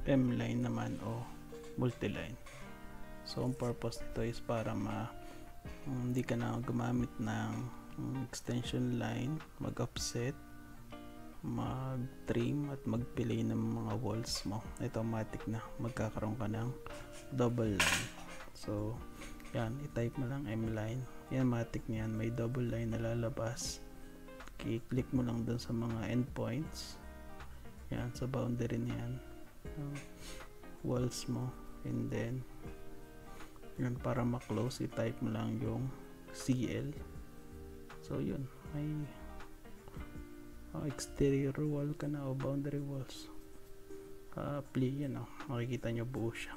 M-line naman o multi-line. So ang purpose nito is para hindi ka na gumamit ng extension line, mag-offset, mag-trim at mag-pilay ng mga walls mo. Automatic na magkakaroon ka ng double line. So yan, i-type mo lang M-line. Yan, matic niyan, may double line na lalabas. I-click mo lang dun sa mga endpoints. Yan, sa boundary niyan, walls mo, and then yun, para ma-close, i-type mo lang yung CL. So yun, may exterior wall ka na o boundary walls. Play yan, makikita nyo buo siya.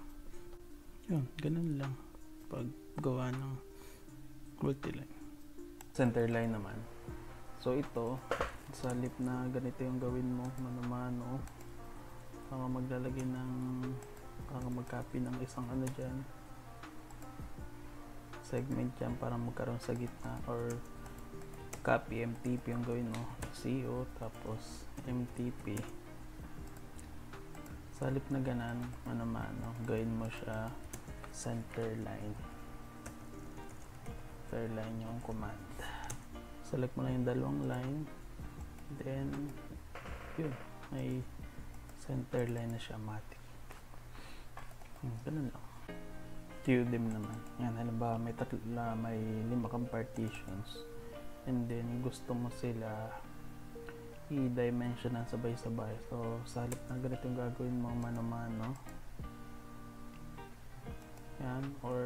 Yun, ganun lang paggawa ng multi-line. Center line naman. So ito, sa halip na ganito yung gawin mo, mano-mano, maglalagay ng mag-copy ng isang dyan, segment dyan para magkaroon sa gitna, or copy MTP yung gawin mo, CO tapos MTP. Sa halip na ganan, mano-mano, gawin mo siya center line. Center line yung command. Select mo lang yung dalawang line, then yun, may center line na siya, matic. Ganun lang. QDIM naman. Yan, halimbawa may 5 kang partitions, and then gusto mo sila i-dimension na sabay-sabay. So sa halip na ganito yung gagawin mo, mano-mano, yan, or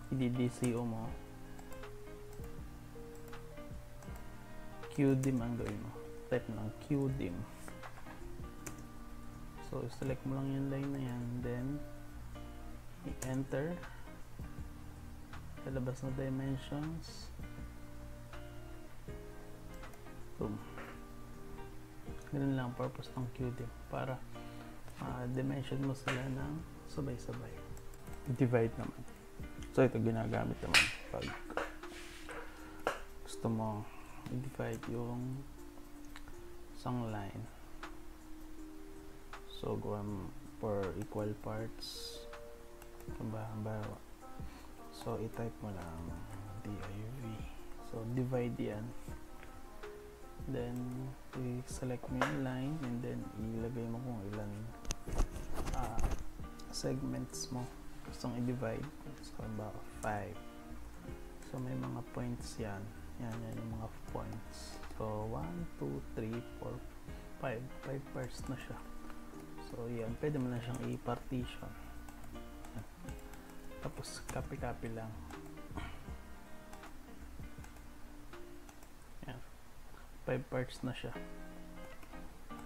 i-DCO mo, QDIM ang gawin mo. Type mo lang QDIM. So select mo lang yung line na yan, then i-enter, lalabas na dimensions, boom. Ganun lang ang purpose ng QDIM, para dimension mo sila ng sabay-sabay. Divide naman. So ito ginagamit naman pag gusto mo i-divide yung isang line. So gawa for equal parts, halimbawa. So i-type mo lang div. So divide yan, then i-select mo yung line, and then ilagay mo kung ilan segments mo gustong i-divide. So halimbawa 5. So may mga points yan. Yan yung mga points. So 1, 2, 3, 4, 5 parts na siya. So yan, pwede mo na siyang i-partition. Tapos copy lang. Yan, 5 parts na siya.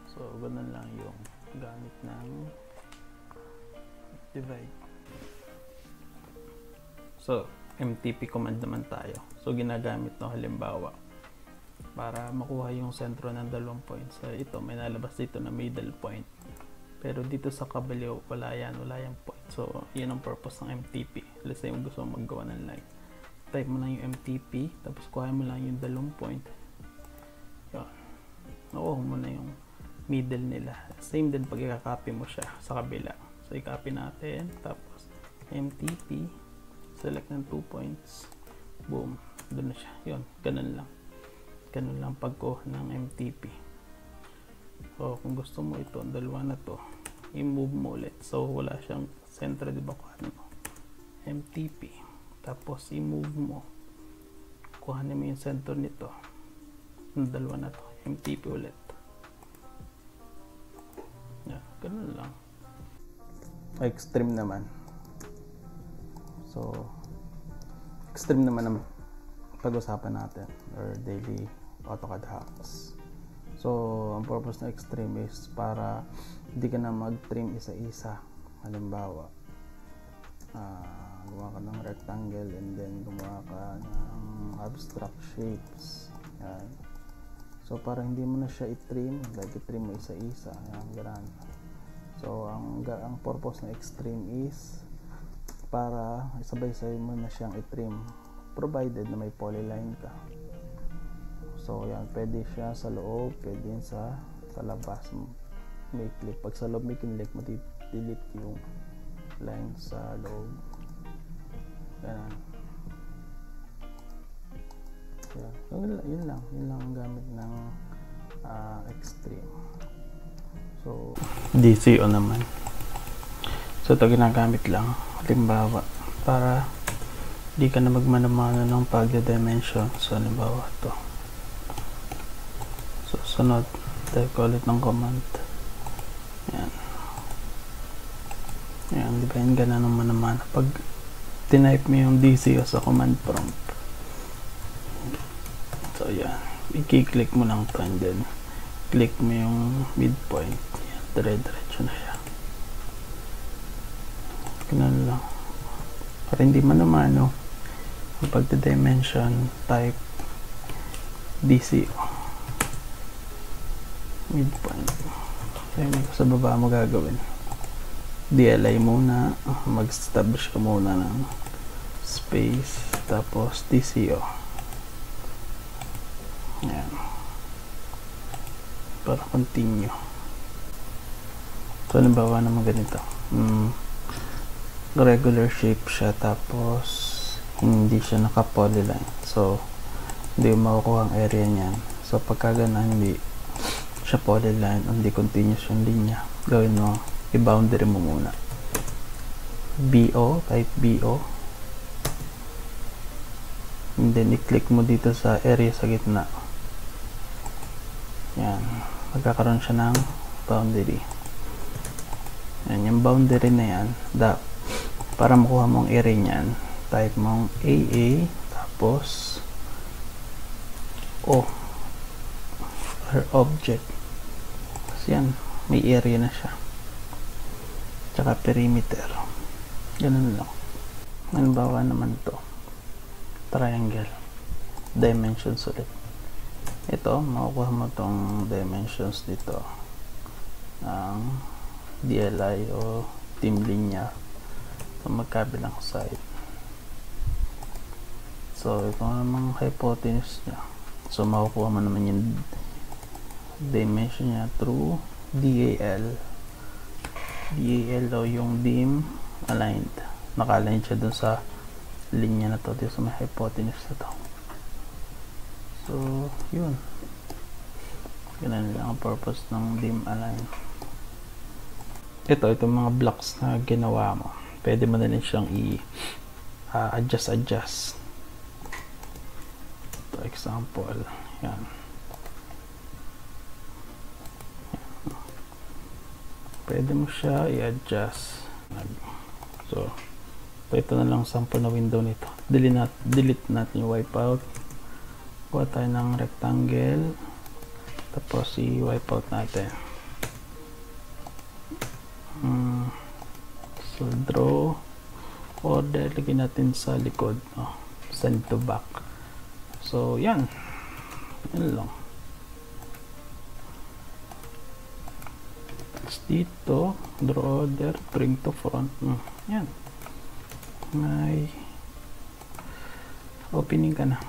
So ganun lang yung gamit ng divide. So MTP command naman tayo. So ginagamit no, halimbawa para makuha yung sentro ng dalawang points. So ito, may nalabas dito na middle point, pero dito sa kabaliw wala yung point. So yun ang purpose ng MTP. Let's say gusto mo maggawa ng line, type mo lang yung MTP, tapos kuha mo lang yung dalawang point. Yun, nakuha mo na yung middle nila. Same din pag i-copy mo siya sa kabila. So i-copy natin, tapos MTP, select ng 2 points, boom, doon na siya. Yun, ganun lang pagkuha ng MTP. So kung gusto mo ito, dalawa na to, i-move mo ulit. So wala siyang center, di ba? Kuhanin mo MTP, tapos i-move mo, kuhanin mo yung center nito, yung dalawa na to, MTP ulit. Yan, ganun lang. Extreme naman. So extreme naman ang pag-usapan natin, or daily AutoCAD hacks. So ang purpose ng extreme is para hindi ka na mag-trim isa-isa. Halimbawa, gumawa ka ng rectangle, and then gumawa ka ng abstract shapes. Yan. So para hindi mo na siya i-trim, like i-trim mo isa-isa, yan, ganun. So ang purpose ng extreme is para sabay-sabay mo na siyang i-trim, provided na may polyline ka. So yan, pwede siya sa loob, pwede sa labas. May click. Pag sa loob may kinlik mo, delete yung line sa loob. Ganun. Yun lang ang gamit ng extreme. So DCO naman, so ito ginagamit lang halimbawa para di ka na magmano-mano ng pagda-dimension. So halimbawa ito, so sunod type ko ulit ng command. Yan, di ba yun gana ng mano-mano pag tinype mo yung DCO sa command prompt. So yan, i-click mo lang to and then click mo yung midpoint. Yan, dire-diretso na siya. Ganun lang. Para hindi mano-mano, ang pagda-dimension, type DCO. Midpoint. So yun sa baba mo gagawin. DLI muna, mag-establish ka muna ng space, tapos DCO. Yan. Para continue. So halimbawa naman ganito, regular shape siya, tapos hindi siya naka polyline, so hindi mo makukuha ang area niyan. So pagka ganun, hindi siya polyline, hindi continuous yung linya, gawin mo, i-boundary mo muna. BO, type BO, and then i-click mo dito sa area sa gitna. Yan, magkakaroon siya ng boundary. Yan, yung boundary na yan, para makuha mong area niyan, type mong AA, tapos O, or object. Kasi yan, may area na siya. Tsaka perimeter. Ganun lang. Halimbawa naman to, triangle, dimensions ulit. Ito, makukuha mo tong dimensions dito ng DLI o team linear sa magkabilang side. So ito namang hypotenuse nya, so makukuha mo naman yung dimension nya through DAL o yung dim aligned, naka-align siya dun sa linya na to, dito sa may hypotenuse na to. So yun, ganun lang ang purpose ng dim align. Itong mga blocks na ginawa mo, pwede mo na rin siyang adjust. Ito example, yan. Pwede mo siya i-adjust. So ito na lang sample na window nito. Delete natin yung wipeout. Kuha tayo ng rectangle, tapos i-wipeout natin. So draw order, lagyan natin sa likod, send to back. So yan lang. Tapos dito draw order, bring to front. Yan, may opening ka na.